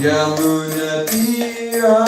Yamuna Tira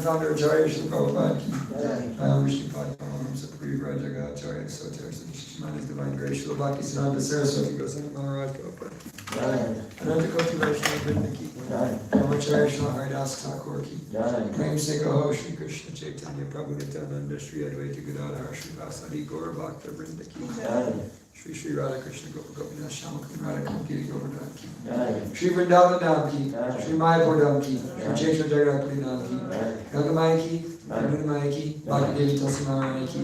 Founder Acharya Srila Prabhupada ki Vishnupad Paramaham Sapri Rajaga Acharya Sotar Srimad His Divine Grace Srila Bhakti Siddhanta Saraswati Goswami Maharaj Prabhupada Ananta Koti Vaishnava Vrinda ki Brahmacharya Srila Haridas Thakur ki Prem Se Gaho Shri Krishna Chaitanya Prabhu Nityananda Shri Advaita Gadadhar Shri Vasadi Gaur Bhakta Vrinda ki Shri Shri Radha Krishna Gopa Gopinath Shama Radha Kumkiri Govardhan ki Shri Vrindavan Dham ki Shri Mayapur Dham ki Shri Chaitanya Jagannath Dham ki Gangamaya ki Gangamaya ki Bhakti Devi Tulsimarani ki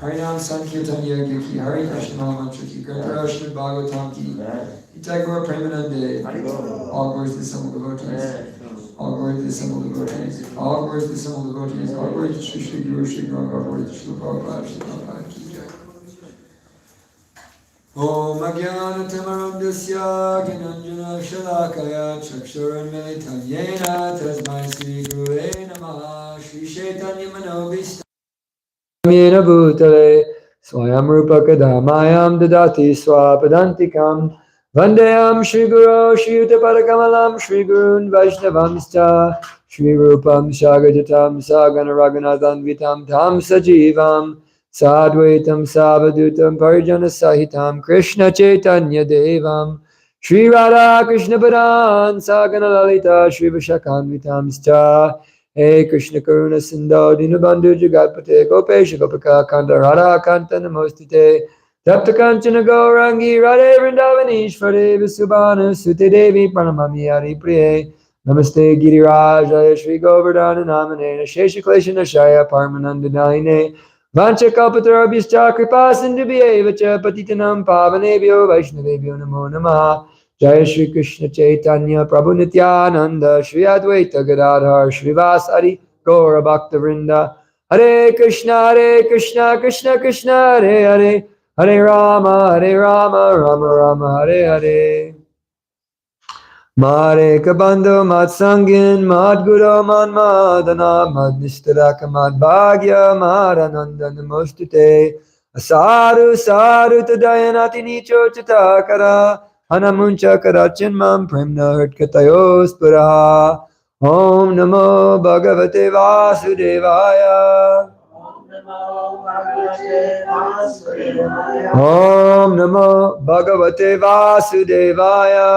Harinam Sankirtan Yagya ki Hari Krishna Mahamantra ki Kirtanesvara Bhagavatam ki Itagor Premanande all glories to the assembled devotees all glories to the assembled devotees all glories to the assembled devotees all glories to Shri Shri Guru Shri Gauranga all glories to Shri Prabhupada Shri Prabhupada ki Om Ajnanatimarandasya Gyananjana Shalakaya Chakshuranmilitam Yena Tasmai Sri Gurue Namaha Shri Chaitanya Manobhishtam Yena Bhutale Swayam Rupa Kadamayam Dadati Swapadantikam Vandeyam Shri Guru Shri Uttapadakamalam Shri Gurun Vaishnavamsta Shri Rupam Shagajatam Sagana Raghunathan Vitam Tam Sajivam Sadvaitam Savadutam Parijana Sahitam Krishna Chaitanya Devam Shri Radha Krishna Padan Sagana Lalita Shri Vishakanvitam Sta Hey Krishna Karuna Sindhu Dinabandhu Jagatpate Gopesha Gopaka Kanta Radha Kanta Namostate Tapta Kanchana Gaurangi Radhe Vrindavanishvare Visubhana Sute Devi Pranamami Hari Priye Namaste Giriraj Shri Govardhana Namane Shesha Shaya Parmanandanaine Vancha Kalpatarabhyascha Kripa Sindhubhye Vacha Patitanam Pavanebhyo Vaishnavebhyo Namo Namaha Jai Shri Krishna Chaitanya Prabhu Nityananda Shri Advaita Gadadhar Shrivasari Gaura Bhakta Vrinda. Hare Krishna Krishna Krishna Hare Hare Hare Rama Rama Rama Hare Hare. Mare Kabando Mad Sangin Mad Guru Mad Madana Mad Nistaraka Mad Bhagya Mad Ananda Namostute Asaru Saru Tadayanati Nicho Chitakara Hanamuncha Karachin Mam Premna Hurtkatayos Puraha. Om Namo Bhagavate Vasudevaya. Om Namo Bhagavate Vasudevaya.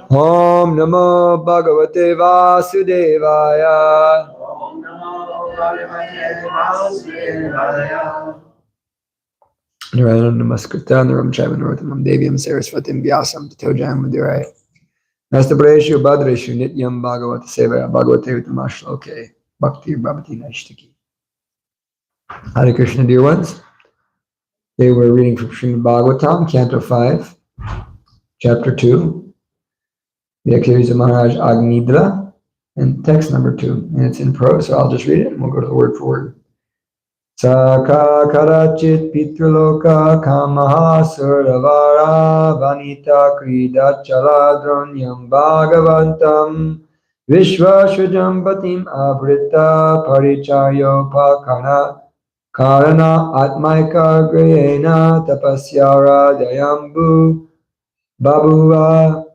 Om Namo Bhagavate Vasudevaya. Narayana Namaskritam Naram Chaiva Narottamam Devyam Saraswatim Vyasam Tato Jayam Madhurai. Nastapareshu Bhadreshu Nityam Bhagavata Sevaya Bhagavate Utamashloke Bhakti Bhavati Naishtaki. Hare Krishna, dear ones. Today we're reading from Srimad Bhagavatam, Canto 5, Chapter 2, the activities of Maharaj Agnidra, and text number 2. And it's in prose, so I'll just read it and we'll go to the word for word. Saka karachit pitraloka kamaha suravara vanita krida chaladronyam bhagavantam vishvashujampatim avrita paricayopakana karana atmaika grayena tapasyara dayambu babuva.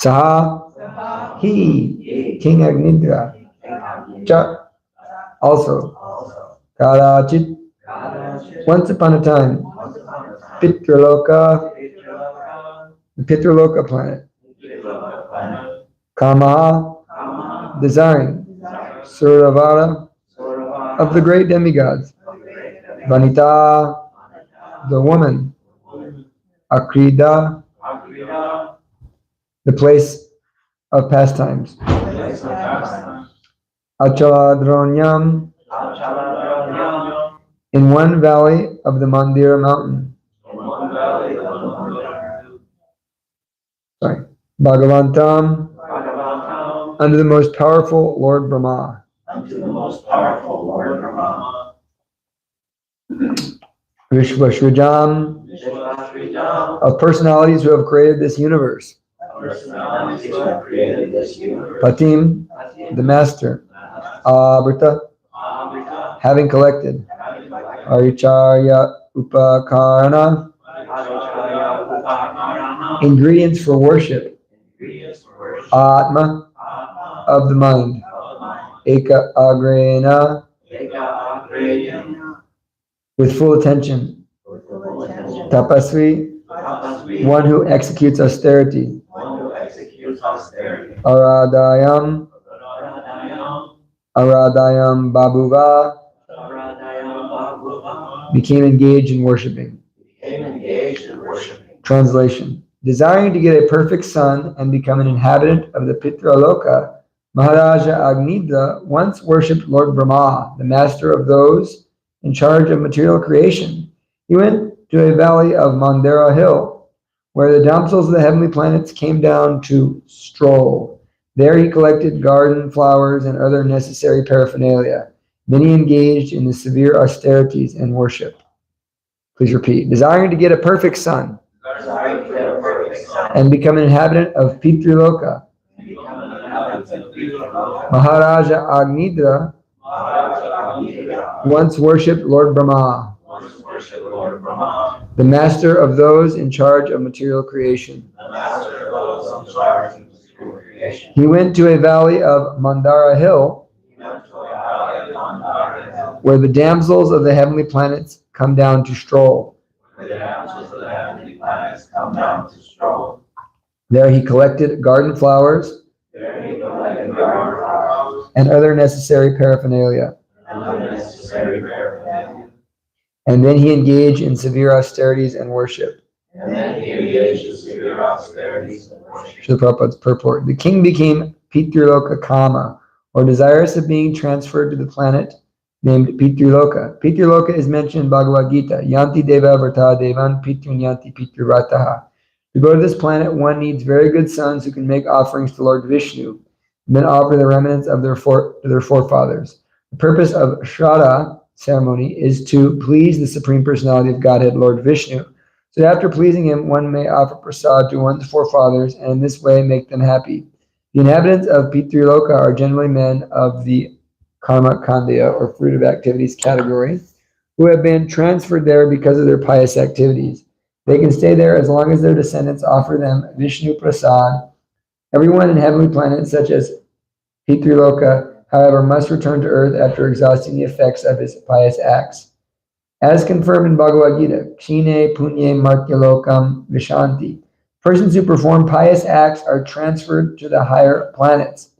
Saha, he, King Agnidra, cha, also, karachit, once upon a time, Pitraloka, the Pitraloka planet, Kamaha, desiring, Suravara, of the great demigods, Vanita, the woman, Akrida, the place of pastimes, Achaladronyam, in one valley of the Mandira mountain. Bhagavantam, under the most powerful Lord Brahma. Vishvashrujam, of personalities who have created this universe. Patim, the master. Abrita, having collected. Aricharya Upakarana, ingredients for worship. Atma, of the mind. Eka Agrena, with full attention. Tapasvi, one who executes austerity. Aradayam, Babuva, became engaged in worshiping. Translation. Desiring to get a perfect son and become an inhabitant of the Pitraloka, Maharaja Agnidra once worshipped Lord Brahma, the master of those in charge of material creation. He went to a valley of Mandara hill, where the damsels of the heavenly planets came down to stroll. There he collected garden flowers and other necessary paraphernalia. Then he engaged in the severe austerities and worship. Please repeat. Desiring to get a perfect son and become an inhabitant of Pitraloka, Maharaja Agnidra once worshipped Lord Brahma, the master of those in charge of material creation. He went to a valley of Mandara hill, where the damsels of the heavenly planets come down to stroll. There he collected garden flowers and other necessary paraphernalia. And then he engaged in severe austerities and worship. Srila Prabhupada's purport. The king became Pitraloka Kama, or desirous of being transferred to the planet named Pitruloka. Pitruloka is mentioned in Bhagavad Gita. Yanti Deva Vrta Devan Pitrun Yanti Pitrurataha. To go to this planet, one needs very good sons who can make offerings to Lord Vishnu, and then offer the remnants of their forefathers. The purpose of Shraddha ceremony is to please the Supreme Personality of Godhead, Lord Vishnu. So after pleasing him, one may offer prasad to one's forefathers, and in this way make them happy. The inhabitants of Pitruloka are generally men of the karma kandya, or fruit of activities category, who have been transferred there because of their pious activities. They can stay there as long as their descendants offer them Vishnu prasad. Everyone in heavenly planets, such as Pitruloka, however, must return to earth after exhausting the effects of his pious acts. As confirmed in Bhagavad Gita, Kshine Punye Martyalokam Vishanti. Persons who perform pious acts are transferred to the higher planets.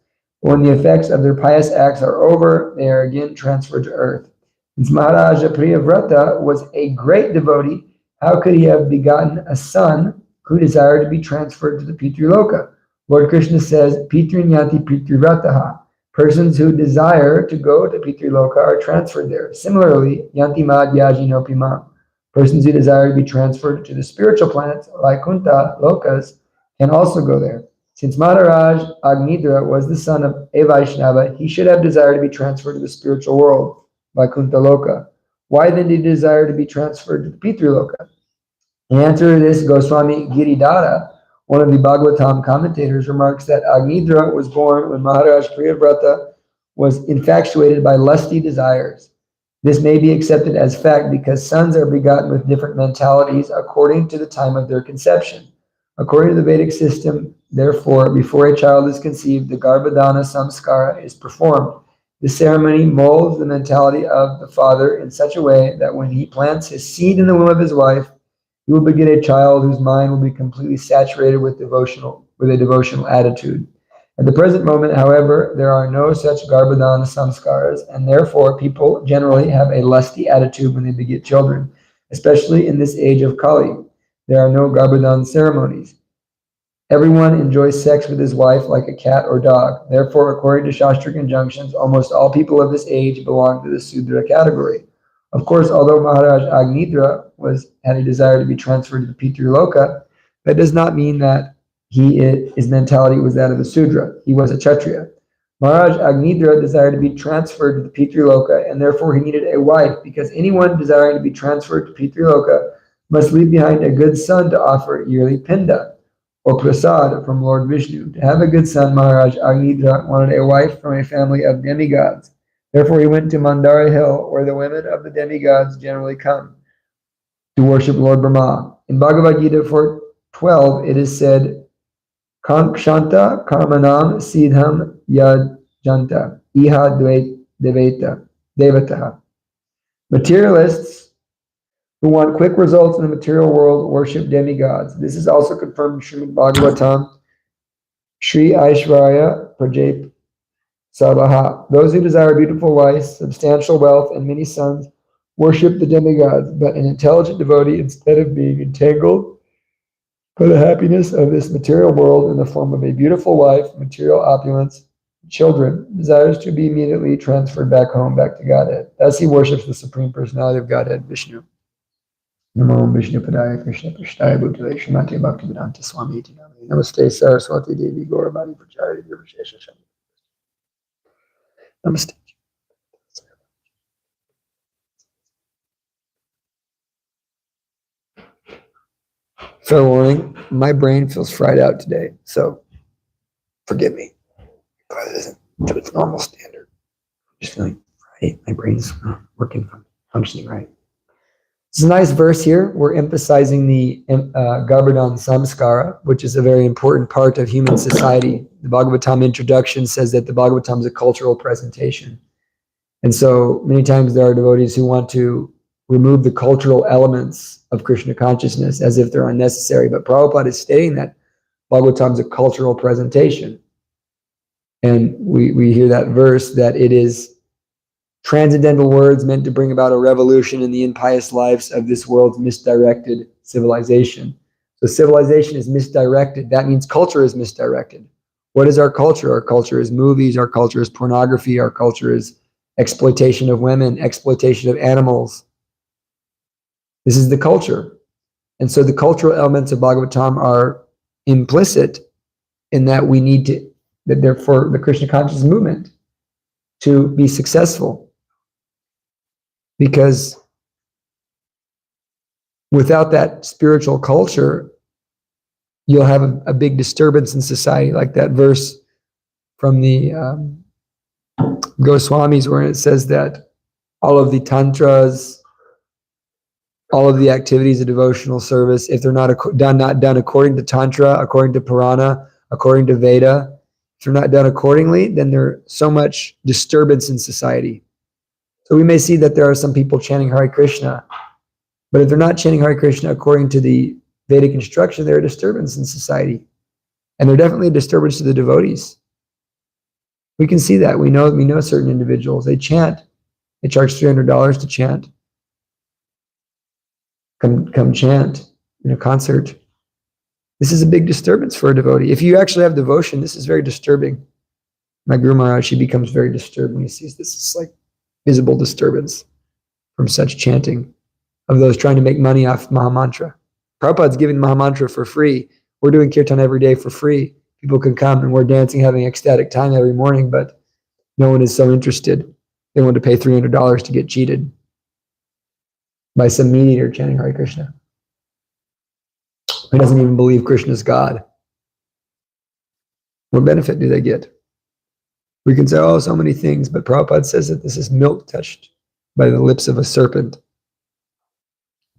When the effects of their pious acts are over, they are again transferred to earth. Since Maharaja Priyavrata was a great devotee, how could he have begotten a son who desired to be transferred to the Pitruloka? Lord Krishna says, Pitrunyati Pitrurataha. Persons who desire to go to Pitruloka are transferred there. Similarly, Yanti Mad Yaji no Pimam. Persons who desire to be transferred to the spiritual planets, Vaikuntha, Lokas, can also go there. Since Maharaj Agnidra was the son of a Vaishnava, he should have desired to be transferred to the spiritual world, Vaikuntha Loka. Why then did he desire to be transferred to the Pitruloka? In answer to this, Goswami Giridhara, one of the Bhagavatam commentators, remarks that Agnidra was born when Maharaj Priyavrata was infatuated by lusty desires. This may be accepted as fact because sons are begotten with different mentalities according to the time of their conception. According to the Vedic system, therefore, before a child is conceived, the Garbhadana Samskara is performed. The ceremony molds the mentality of the father in such a way that when he plants his seed in the womb of his wife, he will beget a child whose mind will be completely saturated with a devotional attitude. At the present moment, however, there are no such Garbhadana Samskaras, and therefore people generally have a lusty attitude when they beget children, especially in this age of Kali. There are no Garbhadana ceremonies. Everyone enjoys sex with his wife like a cat or dog. Therefore, according to Shastric injunctions, almost all people of this age belong to the Sudra category. Of course, although Maharaj Agnidra had a desire to be transferred to the Pitruloka, that does not mean that his mentality was that of a Sudra. He was a Kshatriya. Maharaj Agnidra desired to be transferred to the Pitruloka, and therefore he needed a wife, because anyone desiring to be transferred to Pitruloka must leave behind a good son to offer yearly pinda, or prasad from Lord Vishnu. To have a good son, Maharaj Agnidra wanted a wife from a family of demigods. Therefore, he went to Mandara Hill, where the women of the demigods generally come to worship Lord Brahma. In Bhagavad Gita 4:12, it is said, Kankshanta karmanam siddham yajanta iha devataha. Materialists who want quick results in the material world worship demigods. This is also confirmed in Srimad Bhagavatam, Sri Aishwarya Prajap Sabaha. Those who desire beautiful wives, substantial wealth, and many sons worship the demigods, but an intelligent devotee, instead of being entangled by the happiness of this material world in the form of a beautiful wife, material opulence, children, desires to be immediately transferred back home, back to Godhead. Thus he worships the Supreme Personality of Godhead, Vishnu. Namo Vishnu Padaya Krishna Prashtaya Bhutale Srimati Bhaktivedanta Swami Iti Namani Namaste Saraswati Devi Gauravani Prachari Virvashesha Shami. Namaste. Fair warning, my brain feels fried out today, so forgive me. But it isn't to its normal standard. I'm just feeling fried. My brain's not functioning right. It's a nice verse here. We're emphasizing the Garbhadana Samskara, which is a very important part of human society. The Bhagavatam introduction says that the Bhagavatam is a cultural presentation. And so many times there are devotees who want to remove the cultural elements of Krishna consciousness as if they're unnecessary. But Prabhupada is stating that Bhagavatam is a cultural presentation. And we hear that verse that it is transcendental words meant to bring about a revolution in the impious lives of this world's misdirected civilization. So civilization is misdirected. That means culture is misdirected. What is our culture? Our culture is movies. Our culture is pornography. Our culture is exploitation of women, exploitation of animals. This is the culture. And so the cultural elements of Bhagavatam are implicit in that we need to, that therefore the Krishna consciousness movement to be successful. Because without that spiritual culture, you'll have a big disturbance in society, like that verse from the Goswamis where it says that all of the tantras, all of the activities of devotional service, if they're not done according to Tantra, according to Purana, according to Veda, if they're not done accordingly, then there's so much disturbance in society. So we may see that there are some people chanting Hare Krishna, but if they're not chanting Hare Krishna according to the Vedic instruction, they're a disturbance in society. And they're definitely a disturbance to the devotees. We can see that. We know certain individuals. They chant. They charge $300 to chant. Come chant in a concert. This is a big disturbance for a devotee. If you actually have devotion, this is very disturbing. My Guru Maharaj, he becomes very disturbed when he sees this. It's like visible disturbance from such chanting of those trying to make money off Mahamantra. Prabhupada's giving Mahamantra for free. We're doing kirtan every day for free. People can come and we're dancing, having ecstatic time every morning, but no one is so interested. They want to pay $300 to get cheated by some meat eater chanting Hare Krishna. He doesn't even believe Krishna is God. What benefit do they get? We can say, oh, so many things, but Prabhupada says that this is milk touched by the lips of a serpent.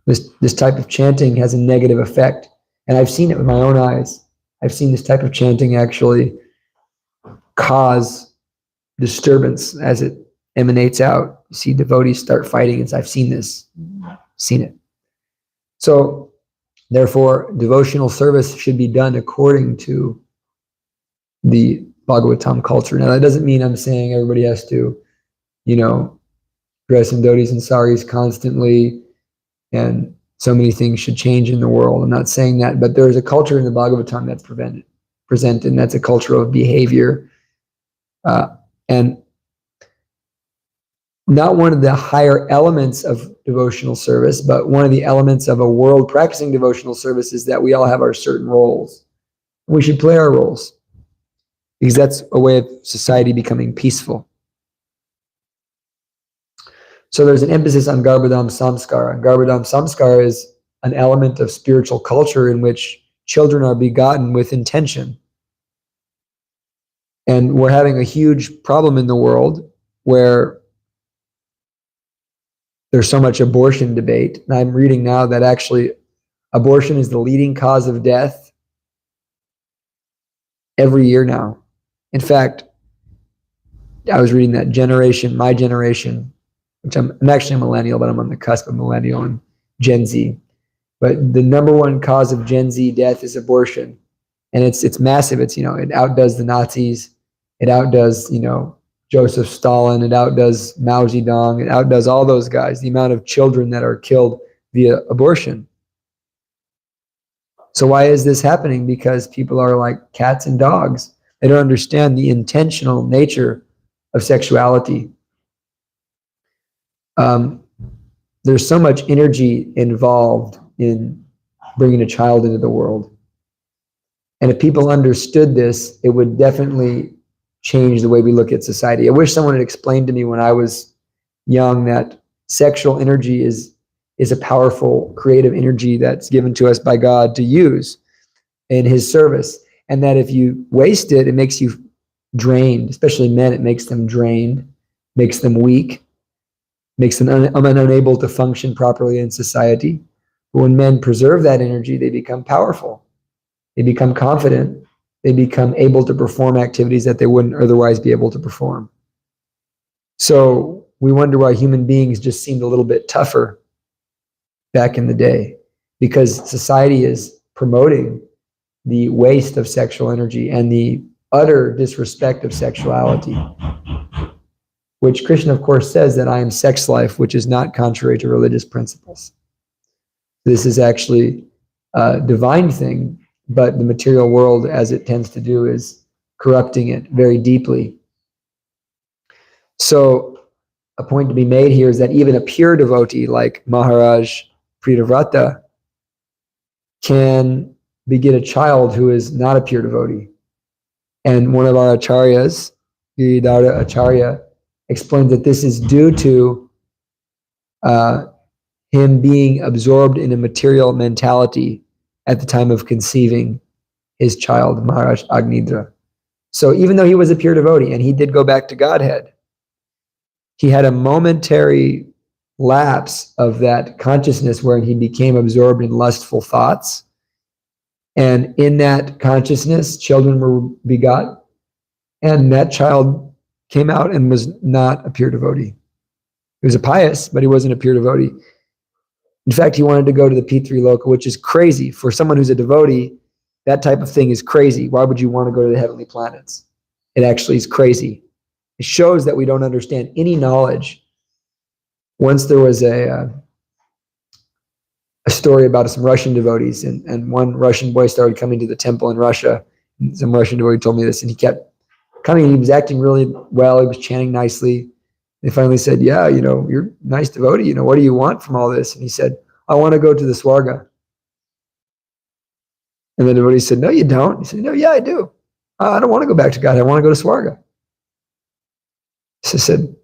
This type of chanting has a negative effect. And I've seen it with my own eyes. I've seen this type of chanting actually cause disturbance as it emanates out. You see devotees start fighting. And I've seen this, seen it. So therefore, devotional service should be done according to the Bhagavatam culture. Now, that doesn't mean I'm saying everybody has to, dress in dhotis and saris constantly, and so many things should change in the world. I'm not saying that, but there is a culture in the Bhagavatam that's presented, and that's a culture of behavior. And not one of the higher elements of devotional service, but one of the elements of a world practicing devotional service is that we all have our certain roles. We should play our roles, because that's a way of society becoming peaceful. So there's an emphasis on Garbhadam Samskara. Garbhadam Samskara is an element of spiritual culture in which children are begotten with intention. And we're having a huge problem in the world where there's so much abortion debate. And I'm reading now that actually abortion is the leading cause of death every year now. In fact, I was reading that my generation, which I'm actually a millennial, but I'm on the cusp of millennial and Gen Z. But the number one cause of Gen Z death is abortion. And it's massive. It outdoes the Nazis. It outdoes, Joseph Stalin. It outdoes Mao Zedong. It outdoes all those guys, the amount of children that are killed via abortion. So why is this happening? Because people are like cats and dogs. They don't understand the intentional nature of sexuality. There's so much energy involved in bringing a child into the world. And if people understood this, it would definitely change the way we look at society. I wish someone had explained to me when I was young that sexual energy is a powerful creative energy that's given to us by God to use in his service. And that if you waste it, it makes you drained, especially men. It makes them drained, makes them weak, makes them unable to function properly in society. But when men preserve that energy, they become powerful. They become confident. They become able to perform activities that they wouldn't otherwise be able to perform. So we wonder why human beings just seemed a little bit tougher back in the day, because society is promoting the waste of sexual energy and the utter disrespect of sexuality, which Krishna, of course, says that I am sex life, which is not contrary to religious principles. This is actually a divine thing, but the material world, as it tends to do, is corrupting it very deeply. So a point to be made here is that even a pure devotee like Maharaj Pritavrata can beget a child who is not a pure devotee. And one of our acharyas, Giridhara Acharya, explains that this is due to him being absorbed in a material mentality at the time of conceiving his child, Maharaj Agnidra. So even though he was a pure devotee and he did go back to Godhead, he had a momentary lapse of that consciousness where he became absorbed in lustful thoughts. And in that consciousness, children were begot, and that child came out and was not a pure devotee. He was a pious, but he wasn't a pure devotee. In fact, he wanted to go to the P3 Loka, which is crazy. For someone who's a devotee, that type of thing is crazy. Why would you want to go to the heavenly planets? It actually is crazy. It shows that we don't understand any knowledge. Once there was a story about some Russian devotees, and one Russian boy started coming to the temple in Russia. And some Russian devotee told me this, and he kept coming. He was acting really well. He was chanting nicely. They finally said, yeah, you're a nice devotee. What do you want from all this? And he said, I want to go to the Swarga. And the devotee said, no, you don't. He said, no, yeah, I do. I don't want to go back to God. I want to go to Swarga. So said,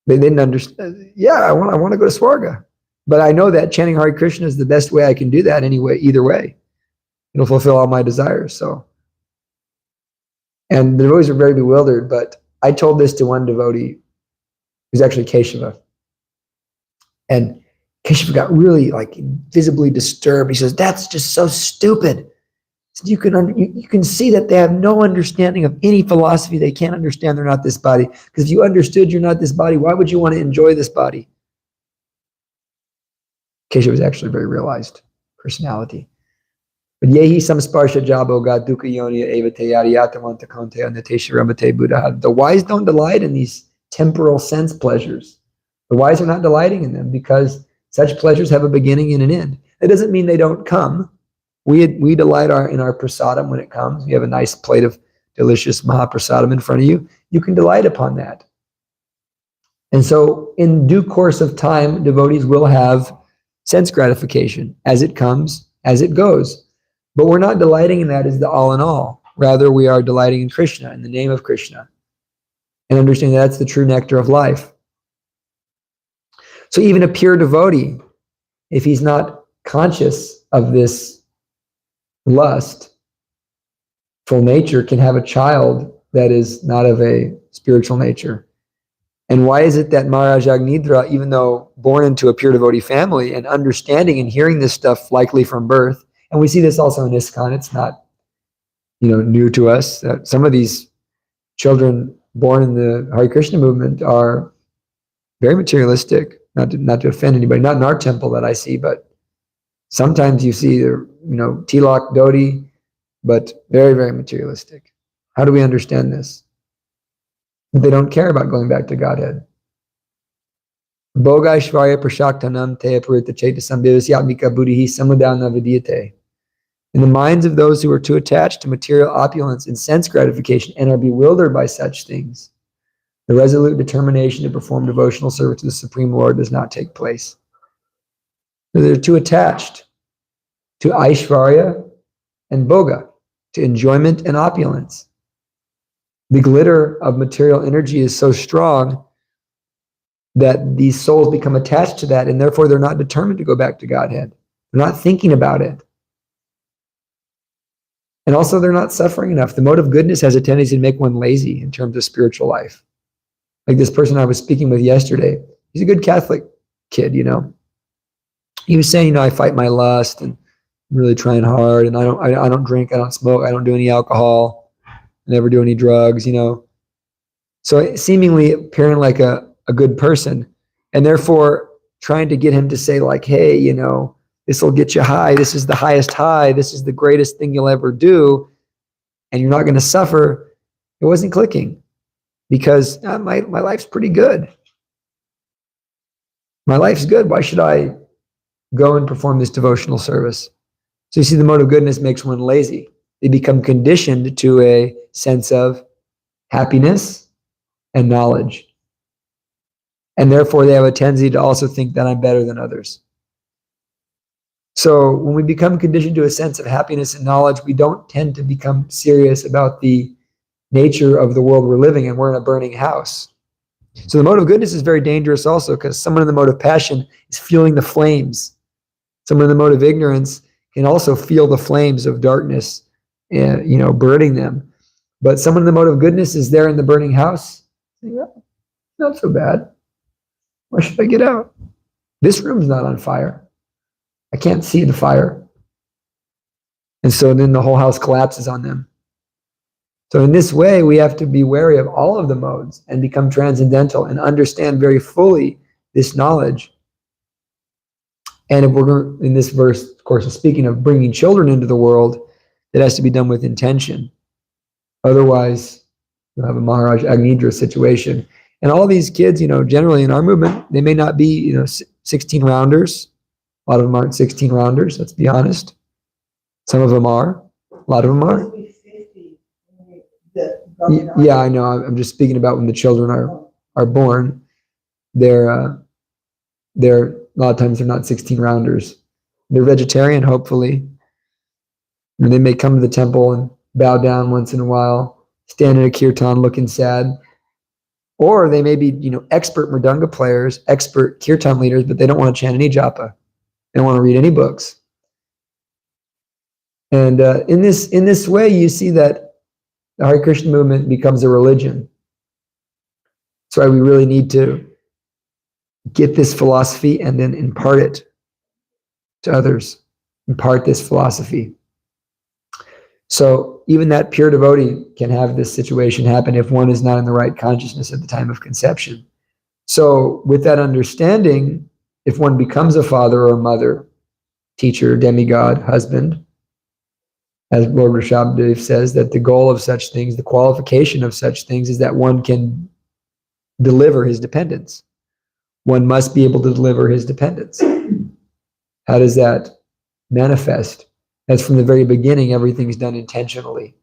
they didn't understand. Yeah, I want to go to Swarga. But I know that chanting Hare Krishna is the best way I can do that anyway, either way. It'll fulfill all my desires. So, and the devotees were very bewildered, but I told this to one devotee who's actually Keshava. And Keshava got really visibly disturbed. He says, that's just so stupid. So you can see that they have no understanding of any philosophy. They can't understand they're not this body. Because if you understood you're not this body, why would you want to enjoy this body? Keshava was actually a very realized personality. But yehi samsparsha jabo ga dukkha yoniya eva teyari yatamanta konte anatesha ramate buddha. The wise don't delight in these temporal sense pleasures. The wise are not delighting in them because such pleasures have a beginning and an end. It doesn't mean they don't come. We delight in our prasadam when it comes. You have a nice plate of delicious mahaprasadam in front of you. You can delight upon that. And so in due course of time, devotees will have sense gratification as it comes, as it goes. But we're not delighting in that as the all in all. Rather, we are delighting in Krishna, in the name of Krishna, and understanding that's the true nectar of life. So even a pure devotee, if he's not conscious of this lustful nature, can have a child that is not of a spiritual nature. And why is it that Maharaj Agnidra, even though born into a pure devotee family and understanding and hearing this stuff likely from birth, and we see this also in ISKCON, it's not new to us, that some of these children born in the Hare Krishna movement are very materialistic, not to offend anybody, not in our temple that I see, but sometimes you see tilak, dhoti, but very, very materialistic. How do we understand this? They don't care about going back to Godhead. Bhoga Shvarya Prashaktanam Te Aparita Chetasam Vivasyatmika Buddhihi Samudana Vidyate. In the minds of those who are too attached to material opulence and sense gratification and are bewildered by such things, the resolute determination to perform devotional service to the Supreme Lord does not take place. They're too attached to Aishvarya and Bhoga, to enjoyment and opulence. The glitter of material energy is so strong that these souls become attached to that, and therefore they're not determined to go back to Godhead. They're not thinking about it. And also they're not suffering enough. The mode of goodness has a tendency to make one lazy in terms of spiritual life. Like this person I was speaking with yesterday, he's a good Catholic kid, He was saying, I fight my lust and I'm really trying hard, and I don't drink, I don't smoke, I don't do any alcohol, I never do any drugs, So seemingly appearing like a good person, and therefore trying to get him to say hey, this will get you high, this is the highest high, this is the greatest thing you'll ever do, and you're not going to suffer. It wasn't clicking because my life's pretty good. My life's good. Why should I go and perform this devotional service? So you see, the mode of goodness makes one lazy. they become conditioned to a sense of happiness and knowledge. And therefore, they have a tendency to also think that I'm better than others. So when we become conditioned to a sense of happiness and knowledge, we don't tend to become serious about the nature of the world we're living in. We're in a burning house. So the mode of goodness is very dangerous also, because someone in the mode of passion is feeling the flames. Someone in the mode of ignorance can also feel the flames of darkness, burning them. But someone in the mode of goodness is there in the burning house. Yeah, not so bad. Why should I get out? This room's not on fire. I can't see the fire. And so then the whole house collapses on them. So in this way, we have to be wary of all of the modes and become transcendental and understand very fully this knowledge. And if we're going, in this verse, of course, is speaking of bringing children into the world, it has to be done with intention. Otherwise, you'll have a Maharaj Agnidra situation. And all these kids, generally in our movement, they may not be, 16 rounders. A lot of them aren't 16 rounders, let's be honest. Some of them are. A lot of them are. Yeah, I know. I'm just speaking about when the children are born. They're a lot of times they're not 16 rounders. They're vegetarian, hopefully. And they may come to the temple and bow down once in a while, stand in a kirtan looking sad. Or they may be, expert mridanga players, expert kirtan leaders, but they don't want to chant any japa. They don't want to read any books. And in this way, you see that the Hare Krishna movement becomes a religion. That's why we really need to get this philosophy and then impart it to others. Impart this philosophy. So even that pure devotee can have this situation happen if one is not in the right consciousness at the time of conception. So with that understanding, if one becomes a father or a mother, teacher, demigod, husband, as Lord Rishabhdev says, that the goal of such things, the qualification of such things, is that one can deliver his dependence. One must be able to deliver his dependence. How does that manifest? As from the very beginning, everything's done intentionally.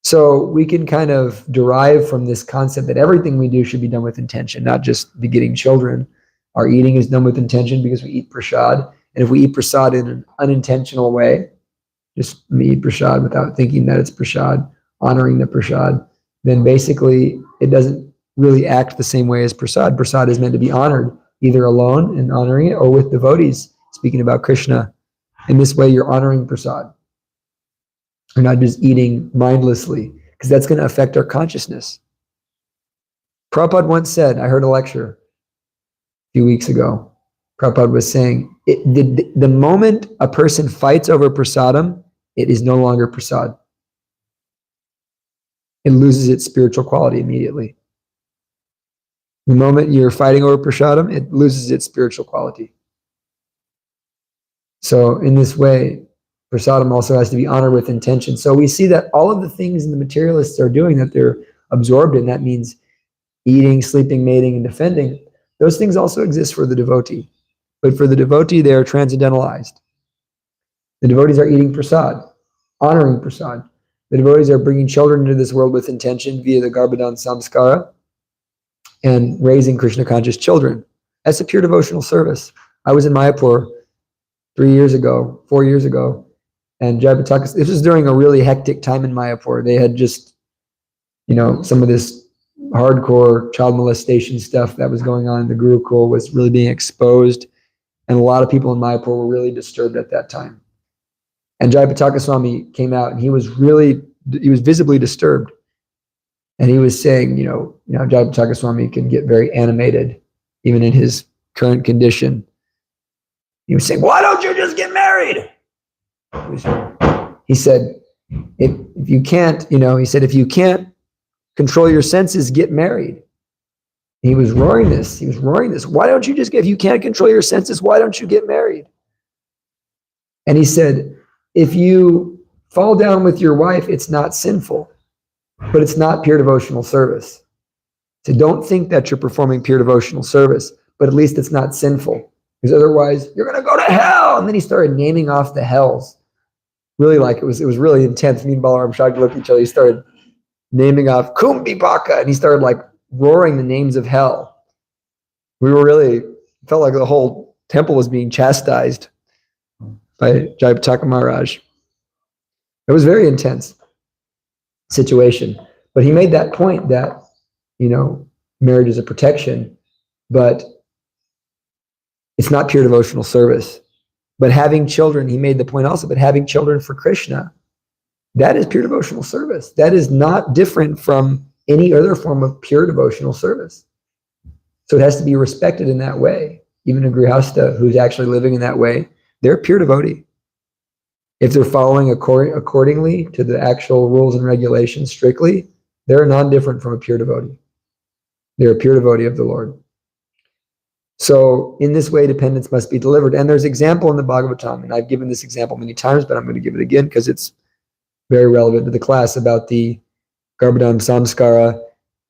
So we can kind of derive from this concept that everything we do should be done with intention, not just begetting children. Our eating is done with intention because we eat prasad. And if we eat prasad in an unintentional way, just eat prasad without thinking that it's prasad, honoring the prasad, then basically it doesn't really act the same way as prasad. Prasad is meant to be honored, either alone and honoring it, or with devotees, speaking about Krishna. In this way, you're honoring prasad. You're not just eating mindlessly, because that's going to affect our consciousness. Prabhupada once said, I heard a lecture a few weeks ago, Prabhupada was saying, the moment a person fights over prasadam, it is no longer prasad. It loses its spiritual quality immediately. The moment you're fighting over prasadam, it loses its spiritual quality. So in this way, prasadam also has to be honored with intention. So we see that all of the things the materialists are doing, that they're absorbed in, that means eating, sleeping, mating, and defending, those things also exist for the devotee. But for the devotee, they are transcendentalized. The devotees are eating prasad, honoring prasad. The devotees are bringing children into this world with intention via the Garbhadan Samskara and raising Krishna-conscious children. That's a pure devotional service. I was in Mayapur 4 years ago, and Jayapataka, this was during a really hectic time in Mayapur. They had just, some of this hardcore child molestation stuff that was going on in the Gurukul was really being exposed, and a lot of people in Mayapur were really disturbed at that time. And Jayapataka Swami came out, and he was visibly disturbed. And he was saying, Jayapataka Swami can get very animated, even in his current condition. He was saying, why don't you just get married? He said, if you can't, if you can't control your senses, get married. He was roaring this. Why don't you just if you can't control your senses, why don't you get married? And he said, if you fall down with your wife, it's not sinful, but it's not pure devotional service. So don't think that you're performing pure devotional service, but at least it's not sinful, because otherwise you're going to go to hell. And then he started naming off the hells. really like, it was really intense. Me and Balaram Shakti looked at each other. He started naming off Kumbhi Baka, and he started like roaring the names of hell. We were really, felt like the whole temple was being chastised by Jayapataka Maharaj. It was a very intense situation. But he made that point that, marriage is a protection, but it's not pure devotional service. But having children, he made the point also, but having children for Krishna, that is pure devotional service. That is not different from any other form of pure devotional service. So it has to be respected in that way. Even a grihasta who's actually living in that way, they're a pure devotee. If they're following accordingly to the actual rules and regulations strictly, they're non-different from a pure devotee. They're a pure devotee of the Lord. So in this way, dependence must be delivered. And there's example in the Bhagavatam, and I've given this example many times, but I'm going to give it again because it's very relevant to the class, about the Garbhadam Samskara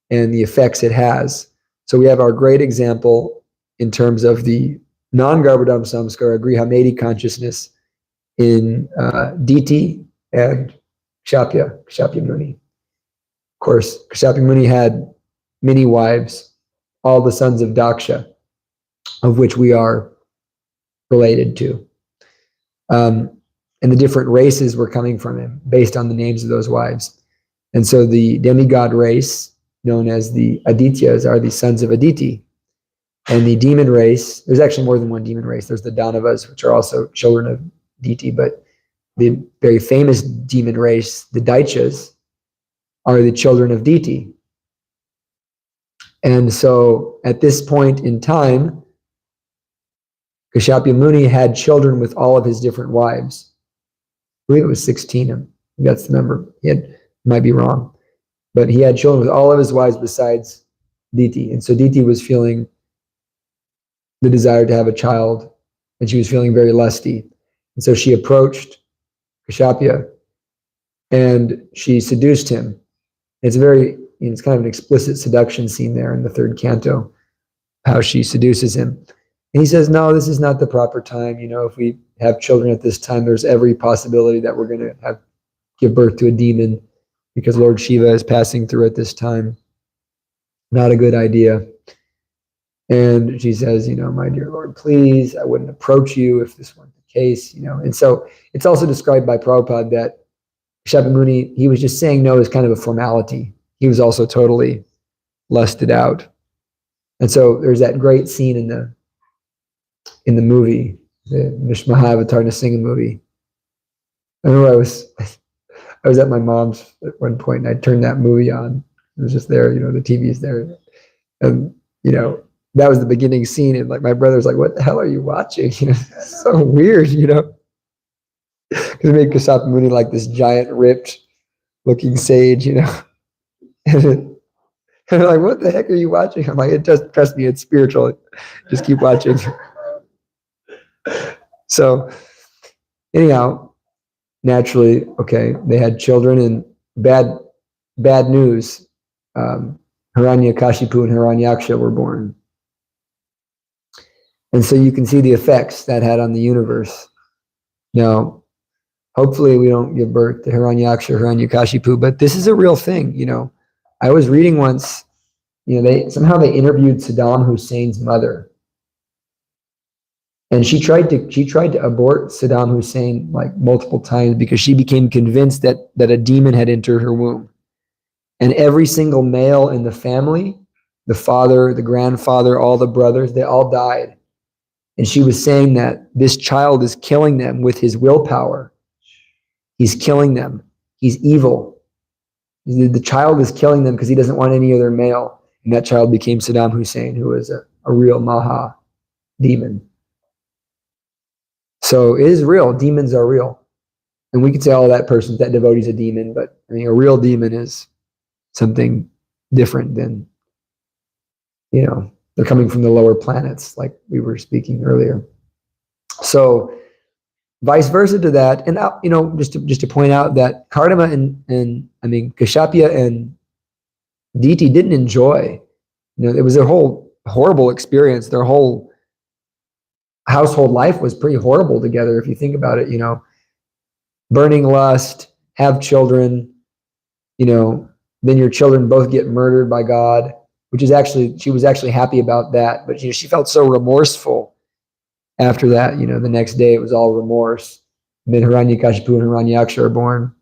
and the effects it has. So we have our great example in terms of the non-Garbhadam Samskara, Grihamedi consciousness in Diti and Kshapya Muni. Of course, Kshapya Muni had many wives, all the sons of Daksha, of which we are related to. And the different races were coming from him based on the names of those wives. And so the demigod race, known as the Adityas, are the sons of Aditi. And the demon race, there's actually more than one demon race. There's the Danavas, which are also children of Diti, but the very famous demon race, the Daityas, are the children of Diti. And so at this point in time, Kashapya Muni had children with all of his different wives. I believe it was 16. That's the number. Might be wrong. But he had children with all of his wives besides Diti. And so Diti was feeling the desire to have a child, and she was feeling very lusty. And so she approached Kashapya and she seduced him. It's it's kind of an explicit seduction scene there in the third canto, how she seduces him. And he says, no, this is not the proper time. If we have children at this time, there's every possibility that we're going to give birth to a demon because Lord Shiva is passing through at this time. Not a good idea. And she says, my dear Lord, please, I wouldn't approach you if this weren't the case, And so it's also described by Prabhupada that Kashapya Muni, he was just saying no as kind of a formality. He was also totally lusted out. And so there's that great scene in the movie, the Vishmahavatar Nrsimha movie. I remember I was at my mom's at one point and I turned that movie on. It was just there, the TV's there. And, that was the beginning scene. And like my brother's like, what the hell are you watching? It's so weird, Because it made Kashapya Muni like this giant ripped looking sage, And they're like, what the heck are you watching? I'm like, it does, trust me, it's spiritual. Just keep watching. So anyhow, naturally, okay, they had children, and bad news. Hiranyakashipu and Hiranyaksha were born. And so you can see the effects that had on the universe. Now, hopefully we don't give birth to Hiranyaksha, Hiranyakashipu, but this is a real thing, I was reading once, they interviewed Saddam Hussein's mother. And she tried to abort Saddam Hussein like multiple times because she became convinced that a demon had entered her womb. And every single male in the family, the father, the grandfather, all the brothers, they all died. And she was saying that this child is killing them with his willpower. He's killing them. He's evil. The child is killing them because he doesn't want any other male. And that child became Saddam Hussein, who was a real Maha demon. So it is real. Demons are real. And we could say, oh, that devotee's a demon, but a real demon is something different than, they're coming from the lower planets, like we were speaking earlier. So vice versa to that. And, just to point out that Kardama and Kashapya and Diti didn't enjoy, it was their whole horrible experience. Their whole household life was pretty horrible together. If you think about it, burning lust, have children, then your children both get murdered by God, which is actually, she was actually happy about that. But she felt so remorseful after that. The next day it was all remorse. And then Hiranyakashipu and Hiranyaksha are born.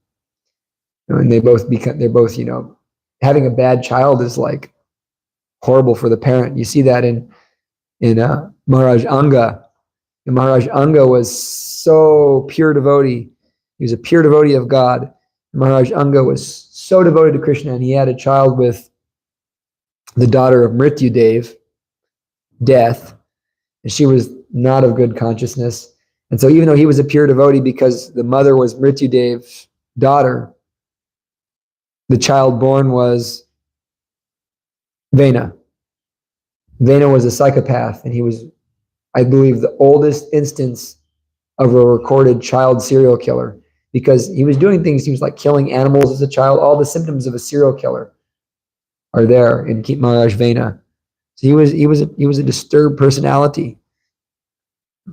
And they're both, having a bad child is like horrible for the parent. You see that in Maharaj Anga. And Maharaj Anga was so pure devotee. He was a pure devotee of God. Maharaj Anga was so devoted to Krishna, and he had a child with the daughter of Mrityu Death, and she was not of good consciousness. And so even though he was a pure devotee, because the mother was Mrityu daughter, the child born was Vena. Vena was a psychopath, and he was, I believe, the oldest instance of a recorded child serial killer, because he was doing things, he was like killing animals as a child. All the symptoms of a serial killer are there in Maharaj Vena. So he was a disturbed personality.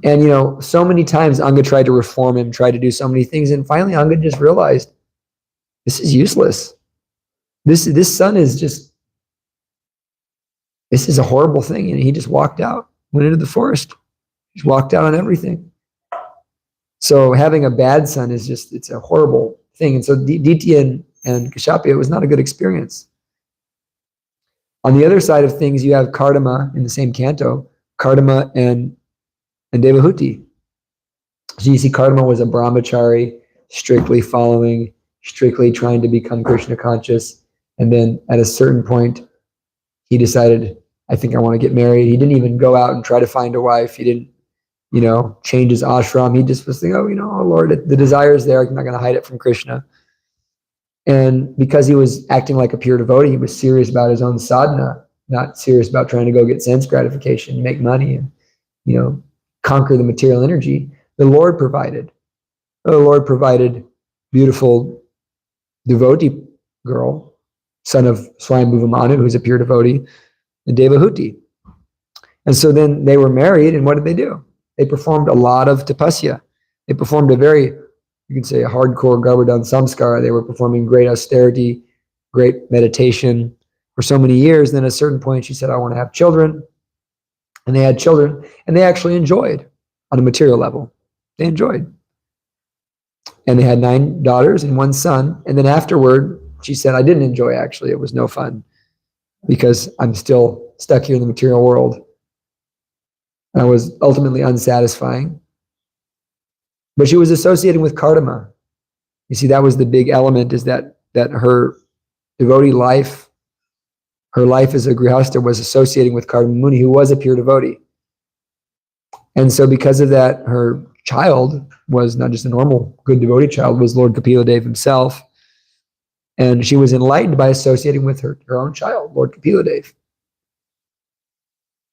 And so many times Anga tried to reform him, tried to do so many things, and finally Anga just realized this is useless. This son is just, this is a horrible thing. And he just walked out, went into the forest, just walked out on everything. So having a bad son is just, it's a horrible thing. And so Ditya and Kashapya, it was not a good experience. On the other side of things, you have Kardama in the same canto, Kardama and Devahuti. So you see Kardama was a brahmachari, strictly following, strictly trying to become Krishna conscious. And then at a certain point, he decided, I think I want to get married. He didn't even go out and try to find a wife. He didn't, change his ashram. He just was thinking, oh Lord, the desire is there. I'm not going to hide it from Krishna. And because he was acting like a pure devotee, he was serious about his own sadhana, not serious about trying to go get sense gratification, make money, and, conquer the material energy. The Lord provided. The Lord provided beautiful devotee girl, son of Swayambhuva Manu, who's a pure devotee, and Devahuti. And so then they were married, and what did they do? They performed a lot of tapasya. They performed a very, you could say, a hardcore Garbhadan samskara. They were performing great austerity, great meditation for so many years. Then at a certain point, she said, I want to have children. And they had children, and they actually enjoyed on a material level. They enjoyed. And they had 9 daughters and 1 son. And then afterward, she said, I didn't enjoy, actually. It was no fun because I'm still stuck here in the material world. And I was ultimately unsatisfying. But she was associating with Kardama. You see, that was the big element, is that her devotee life, her life as a grihastha, was associating with Kardama Muni, who was a pure devotee. And so because of that, her child was not just a normal good devotee child, was Lord Kapila Dev himself. And she was enlightened by associating with her own child, Lord Kapila Dev.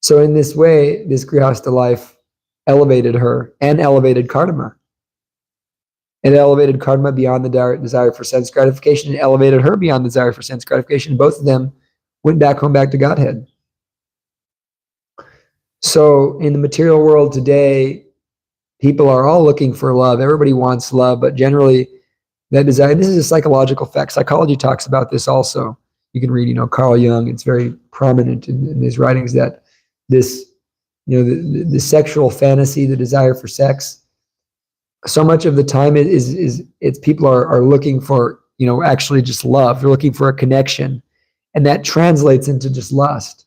So in this way, this grihastha life elevated her and elevated Kardama. It elevated Kardama beyond the desire for sense gratification, and elevated her beyond the desire for sense gratification. Both of them went back home, back to Godhead. So in the material world today, people are all looking for love. Everybody wants love, but generally that desire, this is a psychological fact. Psychology talks about this also. You can read, Carl Jung. It's very prominent in his writings that this, the sexual fantasy, the desire for sex, so much of the time it's people are looking for, actually just love. They're looking for a connection, and that translates into just lust.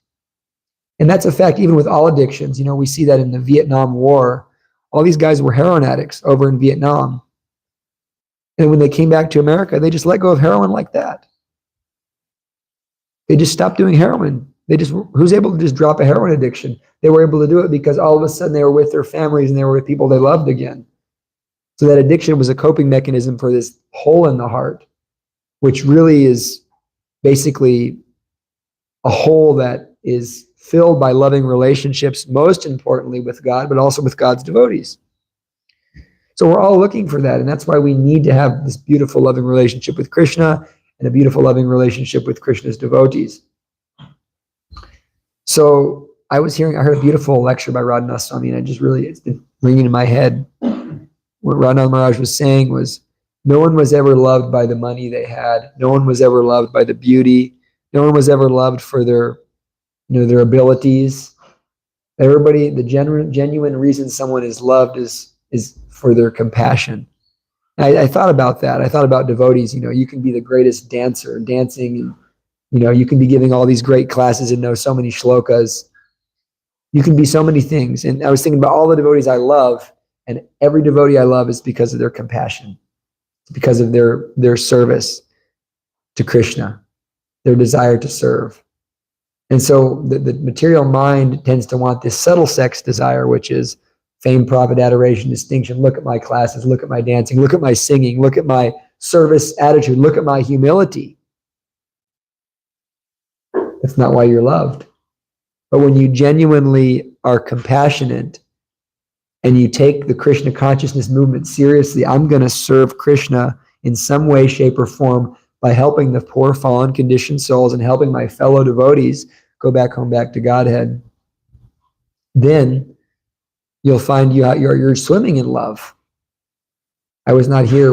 And that's a fact even with all addictions. We see that in the Vietnam War. All these guys were heroin addicts over in Vietnam. And when they came back to America, they just let go of heroin like that. They just stopped doing heroin. Who's able to just drop a heroin addiction? They were able to do it because all of a sudden they were with their families and they were with people they loved again. So that addiction was a coping mechanism for this hole in the heart, which really is basically a hole that is filled by loving relationships, most importantly with God, but also with God's devotees. So we're all looking for that, and that's why we need to have this beautiful loving relationship with Krishna and a beautiful loving relationship with Krishna's devotees. So I heard a beautiful lecture by Radhanath Swami, and it's been ringing in my head. What Radhanath Maharaj was saying was, No one was ever loved by the money they had. No one was ever loved by the beauty. No one was ever loved for their, their abilities. Everybody, the genuine reason someone is loved is for their compassion. I thought about that. I thought about devotees. You can be the greatest dancer, dancing, and you can be giving all these great classes and know so many shlokas. You can be so many things. And I was thinking about all the devotees I love, and every devotee I love is because of their compassion. It's because of their service to Krishna, their desire to serve. And so the material mind tends to want this subtle sex desire, which is fame, profit, adoration, distinction. Look at my classes, look at my dancing, look at my singing, look at my service attitude, look at my humility. That's not why you're loved. But when you genuinely are compassionate and you take the Krishna consciousness movement seriously, I'm going to serve Krishna in some way, shape, or form by helping the poor, fallen, conditioned souls and helping my fellow devotees go back home, back to Godhead. Then you'll find you're swimming in love. I was not here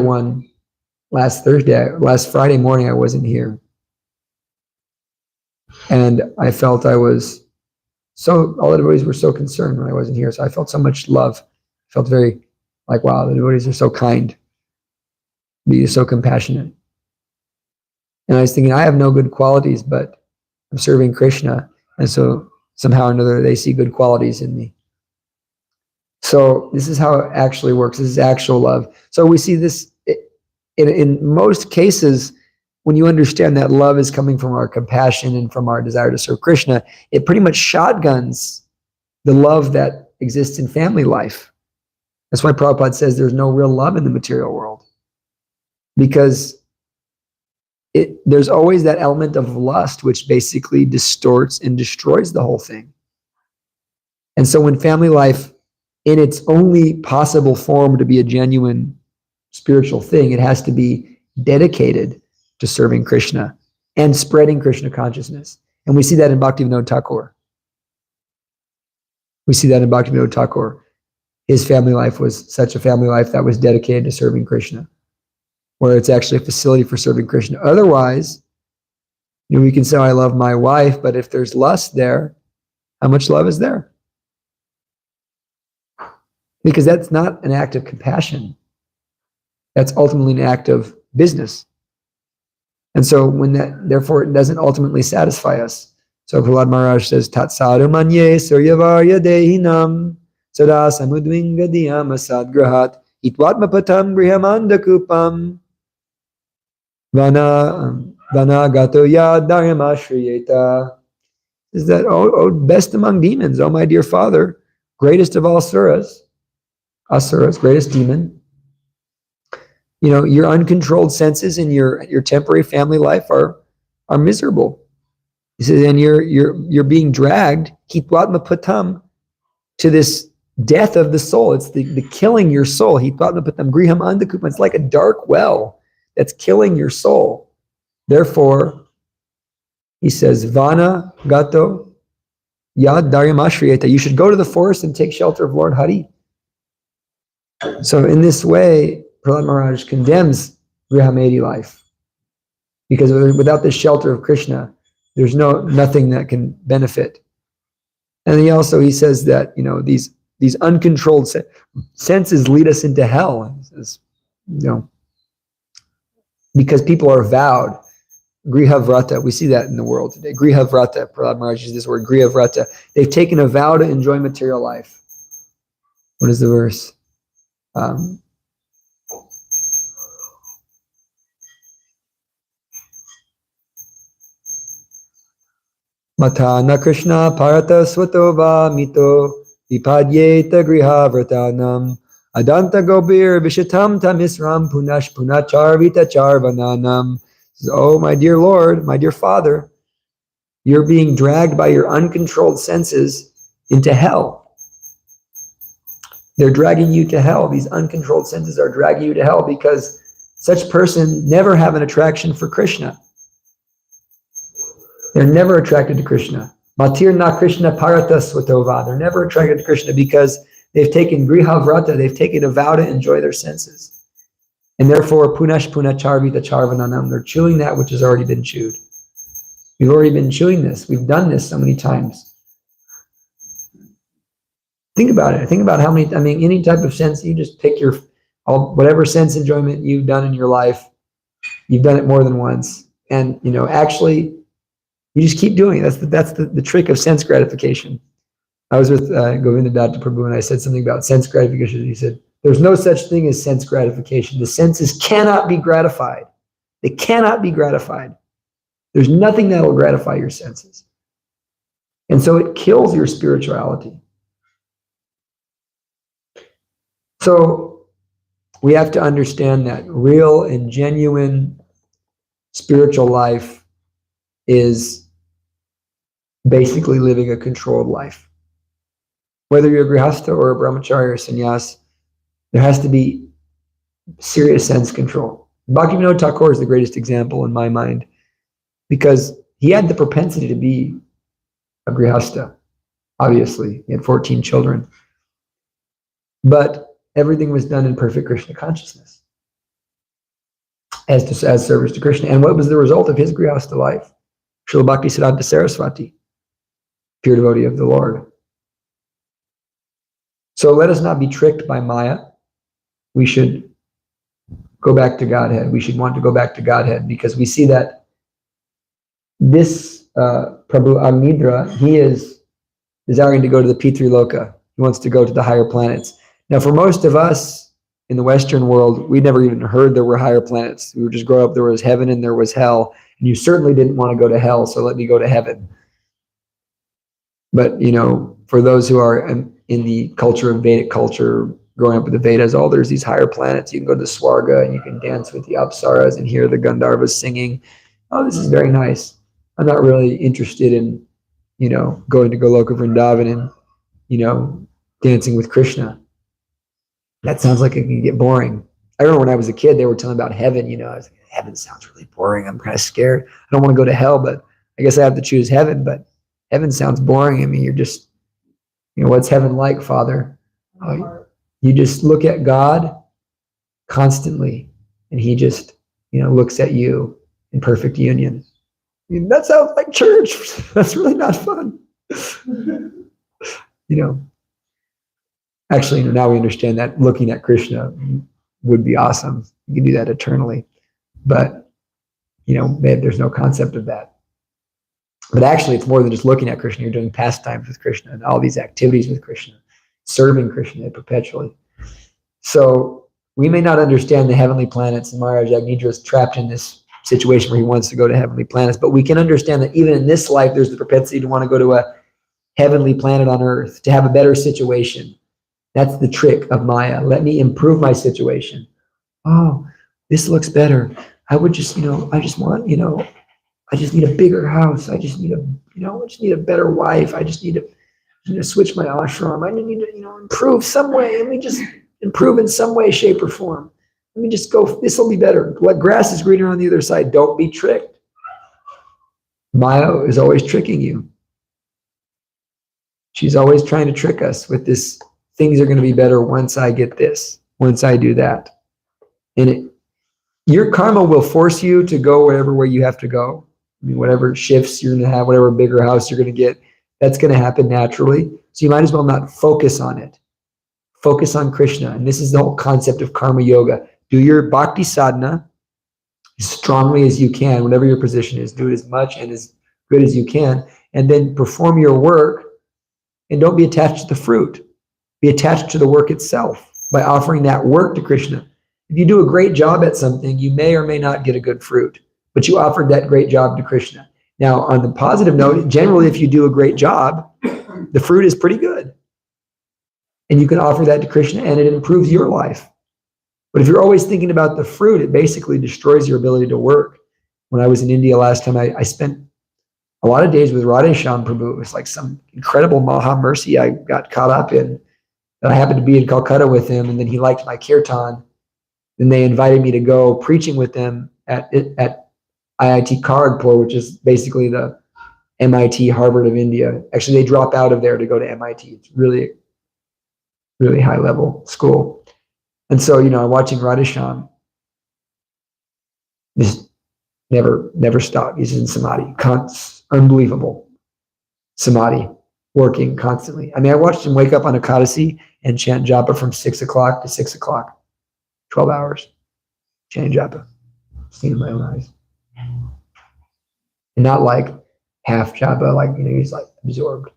last Friday morning. I wasn't here. And I felt all the devotees were so concerned when I wasn't here. So I felt so much love. I felt very like, wow, the devotees are so kind. Be so compassionate. And I was thinking, I have no good qualities, but I'm serving Krishna. And so somehow or another, they see good qualities in me. So this is how it actually works. This is actual love. So we see this in most cases, when you understand that love is coming from our compassion and from our desire to serve Krishna, it pretty much shotguns the love that exists in family life. That's why Prabhupada says there's no real love in the material world. Because there's always that element of lust, which basically distorts and destroys the whole thing. And so when family life, in its only possible form to be a genuine spiritual thing, it has to be dedicated to serving Krishna and spreading Krishna consciousness. And we see that in Bhaktivinoda Thakur. We see that in Bhaktivinoda Thakur. His family life was such a family life that was dedicated to serving Krishna, where it's actually a facility for serving Krishna. Otherwise, we can say, I love my wife, but if there's lust there, how much love is there? Because that's not an act of compassion. That's ultimately an act of business. And so therefore it doesn't ultimately satisfy us. So Prahlad Maharaj says, Tat sadhu manye suryavarya dehinam sada samudvingadiyam asadgrahat itvatma patam grihamanda kupam vana gato yad dharmashriyeta. Is that, oh, best among demons, oh my dear father, greatest of all asuras, greatest demon. Your uncontrolled senses in your temporary family life are miserable. He says, and you're being dragged, hitvatma patam, to this death of the soul. It's the killing your soul. Hitvatma patam griham andakupam. It's like a dark well that's killing your soul. Therefore, he says, vana gato yad dharmashriyeta. You should go to the forest and take shelter of Lord Hari. So in this way, Prahlad Maharaj condemns Grihamedi life, because without the shelter of Krishna, there's nothing that can benefit. And he says that these uncontrolled senses lead us into hell. Says, because people are vowed. Grihavrata, we see that in the world today. Grihavrata, Prahlad Maharaj uses this word, Grihavrata. They've taken a vow to enjoy material life. What is the verse? Matana Krishna Parata Swatova Mito Vipadyeta Grihavratanam Adanta Gobir Vishatam Tamisram Punash Punacharvita Charvananam. Oh, my dear Lord, my dear Father, you're being dragged by your uncontrolled senses into hell. They're dragging you to hell. These uncontrolled senses are dragging you to hell because such person never have an attraction for Krishna. They're never attracted to Krishna. Matir na Krishna parata swatova. They're never attracted to Krishna because they've taken grihavrata, they've taken a vow to enjoy their senses. And therefore, punash punacharvita charvananam, they're chewing that which has already been chewed. We've already been chewing this. We've done this so many times. Think about it. Think about how many, any type of sense, you just pick whatever sense enjoyment you've done in your life, you've done it more than once. And, actually, you just keep doing it. That's the trick of sense gratification. I was with Govinda Datta Prabhu, and I said something about sense gratification. He said, there's no such thing as sense gratification. The senses cannot be gratified. They cannot be gratified. There's nothing that will gratify your senses. And so it kills your spirituality. So we have to understand that real and genuine spiritual life is basically living a controlled life. Whether you're a grihastha or a brahmachari or sannyas, there has to be serious sense control. Bhaktivinoda Thakur is the greatest example in my mind, because he had the propensity to be a grihastha. Obviously, he had 14 children. But everything was done in perfect Krishna consciousness as service to Krishna. And what was the result of his grihastha life? Srila Bhaktisiddhanta Saraswati, pure devotee of the Lord. So let us not be tricked by Maya. We should go back to Godhead. We should want to go back to Godhead, because we see that this Prabhu Amnidra, he is desiring to go to the Pitri Loka. He wants to go to the higher planets. Now, for most of us in the Western world, we never even heard there were higher planets. We were just growing up, there was heaven and there was hell. And you certainly didn't want to go to hell, so let me go to heaven. But, for those who are in the culture of Vedic culture, growing up with the Vedas, there's these higher planets. You can go to Swarga and you can dance with the Apsaras and hear the Gandharvas singing. Oh, this is very nice. I'm not really interested in, going to Goloka Vrindavan and, dancing with Krishna. That sounds like it can get boring. I remember when I was a kid, they were telling about heaven. I was like, heaven sounds really boring. I'm kind of scared. I don't want to go to hell, but I guess I have to choose heaven. But heaven sounds boring. You're just, what's heaven like, Father? You just look at God constantly, and he just, looks at you in perfect union. That sounds like church. That's really not fun. Actually, now we understand that looking at Krishna would be awesome. You can do that eternally. But, there's no concept of that. But actually, it's more than just looking at Krishna. You're doing pastimes with Krishna and all these activities with Krishna, serving Krishna perpetually. So we may not understand the heavenly planets, and Maharaj Agnidra is trapped in this situation where he wants to go to heavenly planets, but we can understand that even in this life, there's the propensity to want to go to a heavenly planet on earth, to have a better situation. That's the trick of Maya. Let me improve my situation. Oh, this looks better. I would just, I just need a bigger house. I just need a better wife. I just need to switch my ashram. I need to, improve some way. Let me just improve in some way, shape, or form. Let me just go, this will be better. What grass is greener on the other side? Don't be tricked. Maya is always tricking you. She's always trying to trick us with this, things are going to be better once I get this, once I do that. And your karma will force you to go where you have to go. Whatever shifts you're going to have, whatever bigger house you're going to get, that's going to happen naturally. So you might as well not focus on it. Focus on Krishna. And this is the whole concept of karma yoga. Do your bhakti sadhana as strongly as you can, whatever your position is. Do it as much and as good as you can. And then perform your work, and don't be attached to the fruit. Be attached to the work itself by offering that work to Krishna. If you do a great job at something, you may or may not get a good fruit, but you offered that great job to Krishna. Now, on the positive note, generally, if you do a great job, the fruit is pretty good. And you can offer that to Krishna, and it improves your life. But if you're always thinking about the fruit, it basically destroys your ability to work. When I was in India last time, I spent a lot of days with Radhesham Prabhu. It was like some incredible Maha mercy I got caught up in. And I happened to be in Calcutta with him, and then he liked my kirtan. Then they invited me to go preaching with them at IIT Kharagpur, which is basically the MIT Harvard of India. Actually, they drop out of there to go to MIT. It's really, really high level school. And so, I'm watching Radhesham, Just never stop. He's in samadhi, unbelievable samadhi, working constantly. I mean, I watched him wake up on Ekadasi and chant japa from 6 o'clock to 6 o'clock, 12 hours, chanting japa. Seen in my own eyes. And not like half japa, like, he's like absorbed.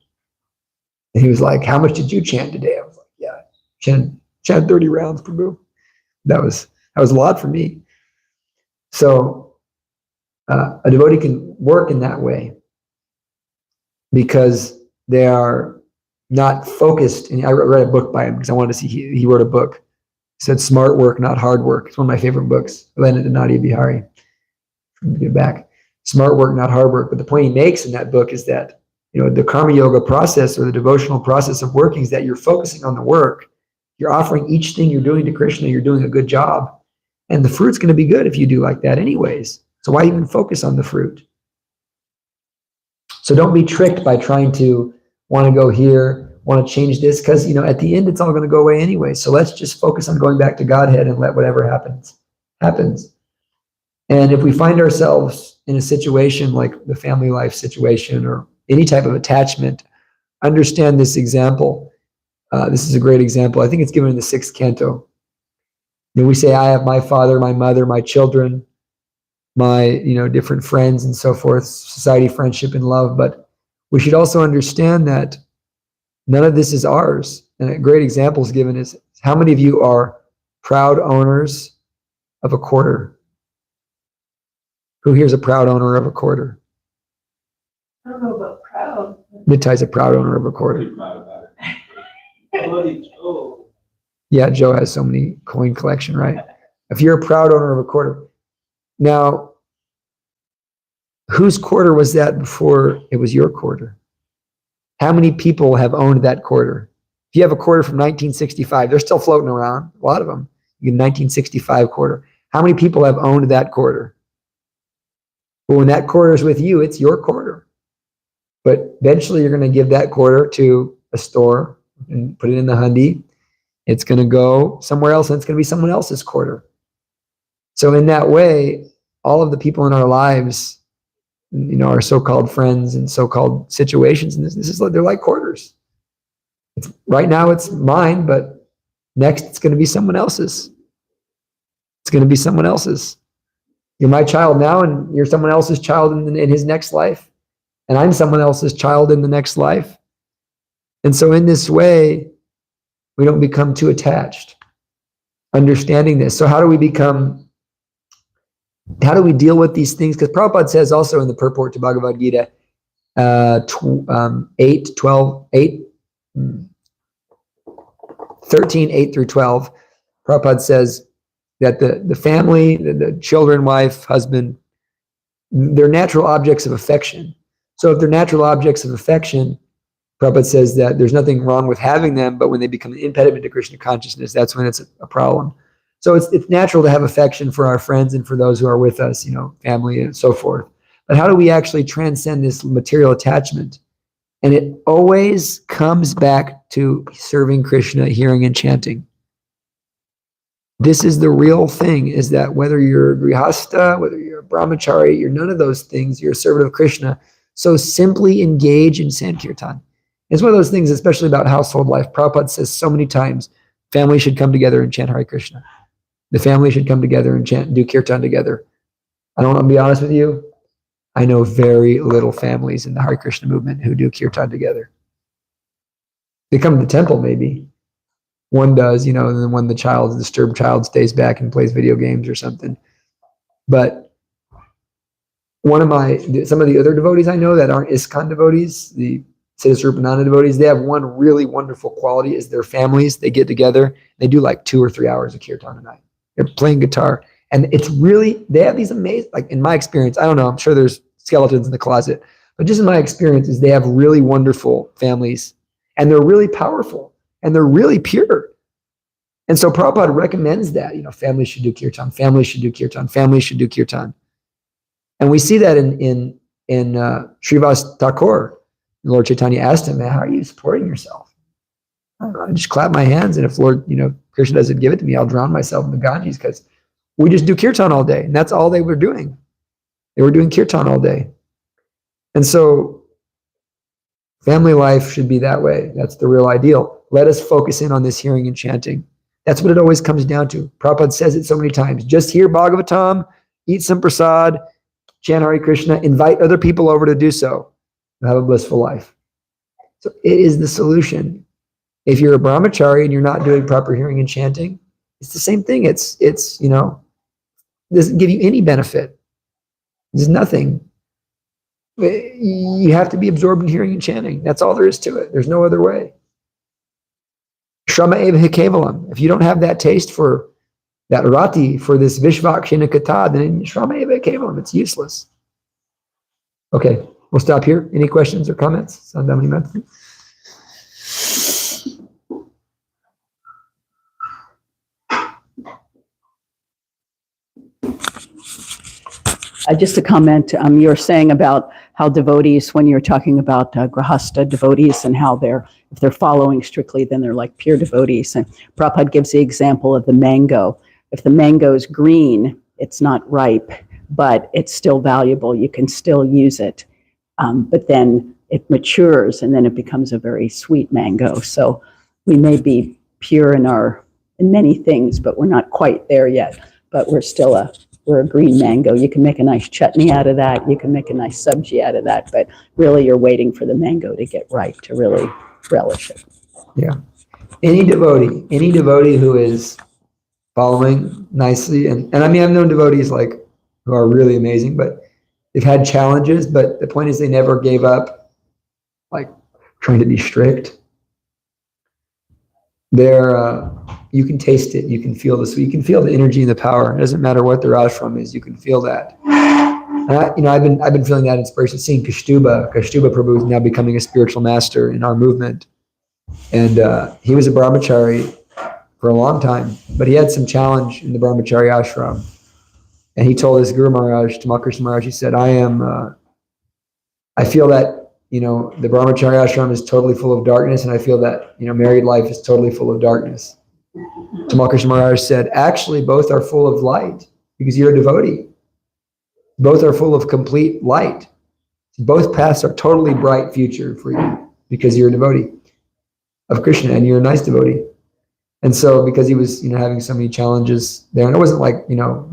And he was like, how much did you chant today? I was like, yeah, chant 30 rounds, Prabhu. That was a lot for me. So a devotee can work in that way because they are not focused. And I read a book by him because I wanted to see, he wrote a book. He said, smart work, not hard work. It's one of my favorite books. I lent it to Nadia Bihari. Get back. Smart work, not hard work. But the point he makes in that book is that, the karma yoga process or the devotional process of working is that you're focusing on the work. You're offering each thing you're doing to Krishna. You're doing a good job. And the fruit's going to be good if you do like that anyways. So why even focus on the fruit? So don't be tricked by trying to want to go here, want to change this, because, at the end, it's all going to go away anyway. So let's just focus on going back to Godhead and let whatever happens. And if we find ourselves in a situation like the family life situation or any type of attachment, understand this example. This is a great example. I think it's given in the 6th canto. We say, I have my father, my mother, my children, my, different friends and so forth, society, friendship, and love. But we should also understand that none of this is ours. And a great example is given is, how many of you are proud owners of a quarter? Who here's a proud owner of a quarter? I don't know about proud. Nitai's a proud owner of a quarter. Yeah, Joe has so many coin collection, right? If you're a proud owner of a quarter. Now, whose quarter was that before it was your quarter? How many people have owned that quarter? If you have a quarter from 1965, they're still floating around, a lot of them. You get 1965 quarter. How many people have owned that quarter? But when that quarter is with you, it's your quarter. But eventually you're going to give that quarter to a store and put it in the hundi. It's going to go somewhere else, and it's going to be someone else's quarter. So in that way, all of the people in our lives, our so-called friends and so-called situations, and this is they're like quarters. Right now it's mine, but next it's going to be someone else's. It's going to be someone else's. You're my child now, and you're someone else's child in his next life. And I'm someone else's child in the next life. And so in this way, we don't become too attached. Understanding this. So how do we deal with these things? Because Prabhupada says also in the purport to Bhagavad Gita, 13, 8 through 12, Prabhupada says that the family, the children, wife, husband, they're natural objects of affection. So if they're natural objects of affection, Prabhupada says that there's nothing wrong with having them, but when they become an impediment to Krishna consciousness, that's when it's a problem. So it's natural to have affection for our friends and for those who are with us, family and so forth. But how do we actually transcend this material attachment? And it always comes back to serving Krishna, hearing and chanting. This is the real thing, is that whether you're a grihasta, whether you're a brahmachari, you're none of those things, you're a servant of Krishna. So simply engage in Sankirtan. It's one of those things, especially about household life. Prabhupada says so many times, family should come together and chant Hare Krishna. The family should come together and do Kirtan together. I don't want to be honest with you. I know very little families in the Hare Krishna movement who do Kirtan together. They come to the temple maybe. One does, and then when the disturbed child stays back and plays video games or something. But some of the other devotees I know that aren't ISKCON devotees, the Siddhaswarupananda devotees, they have one really wonderful quality is their families. They get together, they do like 2 or 3 hours of Kirtan a night. They're playing guitar. And it's really, they have these amazing, like in my experience, I don't know, I'm sure there's skeletons in the closet, but just in my experience is they have really wonderful families, and they're really powerful, and they're really pure. And so Prabhupada recommends that, families should do Kirtan, families should do Kirtan, families should do Kirtan. And we see that in Srivas Thakur. Lord Chaitanya asked him, how are you supporting yourself? I don't know, I just clap my hands, and if Lord, Krishna doesn't give it to me, I'll drown myself in the Ganges, because we just do kirtan all day. And that's all they were doing. They were doing kirtan all day. And so family life should be that way. That's the real ideal. Let us focus in on this hearing and chanting. That's what it always comes down to. Prabhupada says it so many times. Just hear Bhagavatam, eat some prasad, chant Hare Krishna, invite other people over to do so, and have a blissful life. So it is the solution. If you're a brahmachari and you're not doing proper hearing and chanting, it's the same thing. It's doesn't give you any benefit. There's nothing. You have to be absorbed in hearing and chanting. That's all there is to it. There's no other way. Shrama eva hikevalam. If you don't have that taste for that rati, for this vishvakshina kata, then shrama eva hikevalam, it's useless. Okay, we'll stop here. Any questions or comments? Just a comment, you were saying about how devotees, when you're talking about grahasta devotees and how if they're following strictly, then they're like pure devotees. And Prabhupada gives the example of the mango. If the mango is green, it's not ripe, but it's still valuable. You can still use it. But then it matures and then it becomes a very sweet mango. So we may be pure in many things, but we're not quite there yet. But we're a green mango. You can make a nice chutney out of that. You can make a nice sabji out of that. But really, you're waiting for the mango to get ripe to really relish it. Yeah. Any devotee who is following nicely, and I mean, I've known devotees who are really amazing, but they've had challenges. But the point is, they never gave up, trying to be strict. You can taste it. You can feel this. You can feel the energy and the power. It doesn't matter what their ashram is. You can feel that. And I've been feeling that inspiration. Seeing Kashtuba Prabhu is now becoming a spiritual master in our movement, and he was a brahmachari for a long time, but he had some challenge in the brahmachari ashram, and he told his Guru Maharaj, Tamal Maharaj, he said, I feel that the brahmachari ashram is totally full of darkness, and I feel that married life is totally full of darkness. Tamal Maharaj said, actually, both are full of light because you're a devotee. Both are full of complete light. Both paths are totally bright future for you because you're a devotee of Krishna and you're a nice devotee. And so because he was having so many challenges there, and it wasn't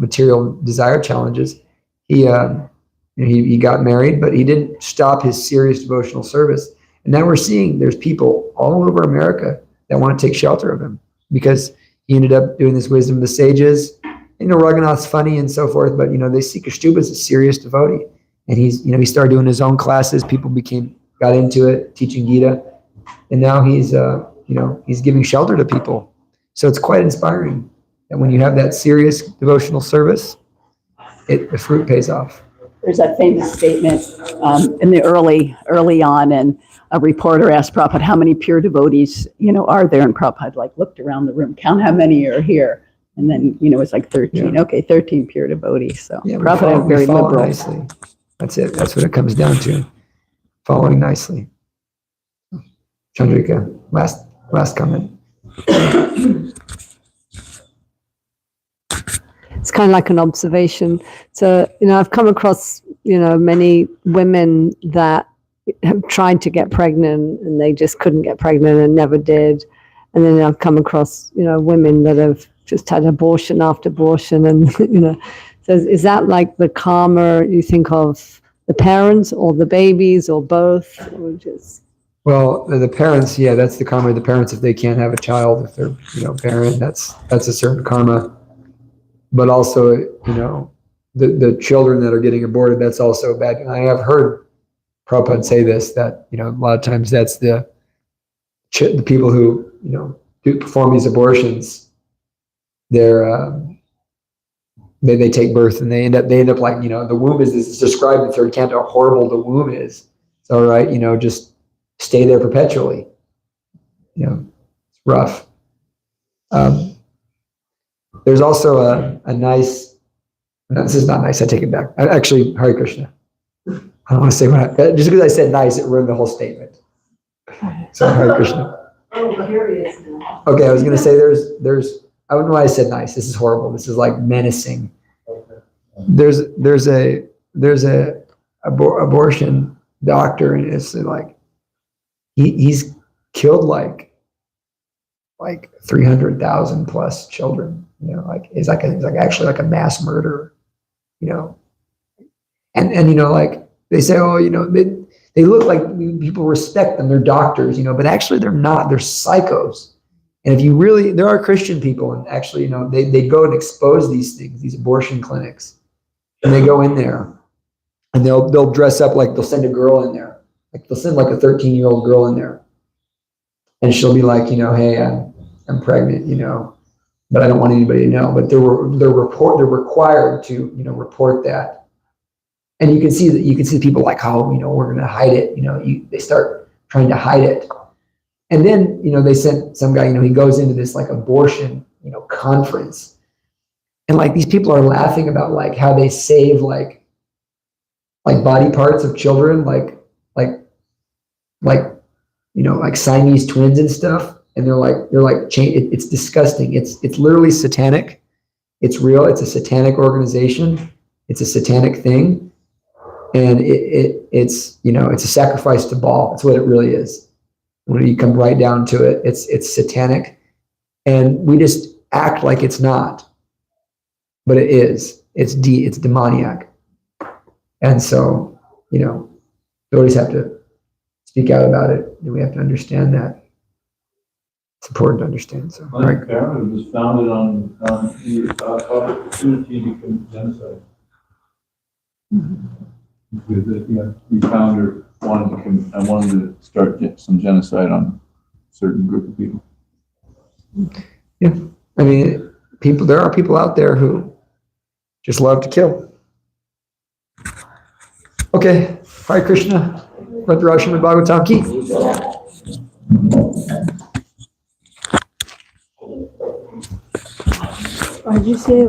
material desire challenges, he got married, but he didn't stop his serious devotional service. And now we're seeing there's people all over America that want to take shelter of him because he ended up doing this wisdom of the sages. Raghunath's funny and so forth, but they see Kashtuba as a serious devotee. And he started doing his own classes. People got into it, teaching Gita. And now he's giving shelter to people. So it's quite inspiring that when you have that serious devotional service, the fruit pays off. There's that famous statement in the early on, and a reporter asked Prabhupada, how many pure devotees, are there? And Prabhupada looked around the room, count how many are here. And then, it's 13. Yeah. Okay, 13 pure devotees. So yeah, Prabhupada very liberal. Nicely. That's it. That's what it comes down to. Following nicely. Chandrika, last comment. It's kind of like an observation. So, I've come across, many women that have tried to get pregnant and they just couldn't get pregnant and never did. And then I've come across, women that have just had abortion after abortion. And, so is that like the karma you think of the parents or the babies or both? Or just... Well, the parents, yeah, that's the karma of the parents if they can't have a child, if they're barren, that's a certain karma. But also, the children that are getting aborted, that's also bad. And I have heard Prabhupada say this, that, a lot of times that's the people who, do perform these abortions, they take birth and they end up like, the womb is described in third canto, how horrible the womb is. So, right, just stay there perpetually. It's rough. There's also a nice, no, this is not nice, I take it back. Actually, Hare Krishna. I don't want to say just because I said nice, it ruined the whole statement. So Hare Krishna. Oh, here he is now. Okay, I was going to say there's I don't know why I said nice. This is horrible. This is like menacing. There's a abortion doctor, and it's like he's killed like 300,000 plus children. You know, like he's like actually like a mass murderer. You know, and you know, like they say, oh, you know, they look like people respect them. They're doctors, you know, but actually they're not. They're psychos. And if you really, there are Christian people, and actually, you know, they go and expose these things, these abortion clinics, and they go in there, and they'll dress up like they'll send a girl in there, like they'll send like a 13-year-old girl in there, and she'll be like, you know, hey, I'm pregnant, you know, but I don't want anybody to know. But they're required to, you know, report that, and you can see people like, oh, you know, we're going to hide it, you know, they start trying to hide it. And then, you know, they sent some guy, you know, he goes into this like abortion, you know, conference. And like these people are laughing about like how they save like body parts of children, like, you know, like Siamese twins and stuff. And they're like, it's disgusting. It's literally satanic. It's real. It's a satanic organization. It's a satanic thing. And it's, you know, it's a sacrifice to Baal. That's what it really is. When you come right down to it, it's satanic, and we just act like it's not, but it is. It's demoniac, and so, you know, we always have to speak out about it, and we have to understand that. It's important to understand. So, Planned Parenthood was founded on the opportunity to commit genocide. The founder wanted to start some genocide on a certain group of people. Yeah, I mean, there are people out there who just love to kill. Okay, Hare Krishna. Let the Srimad Bhagavatam ki. Why did you say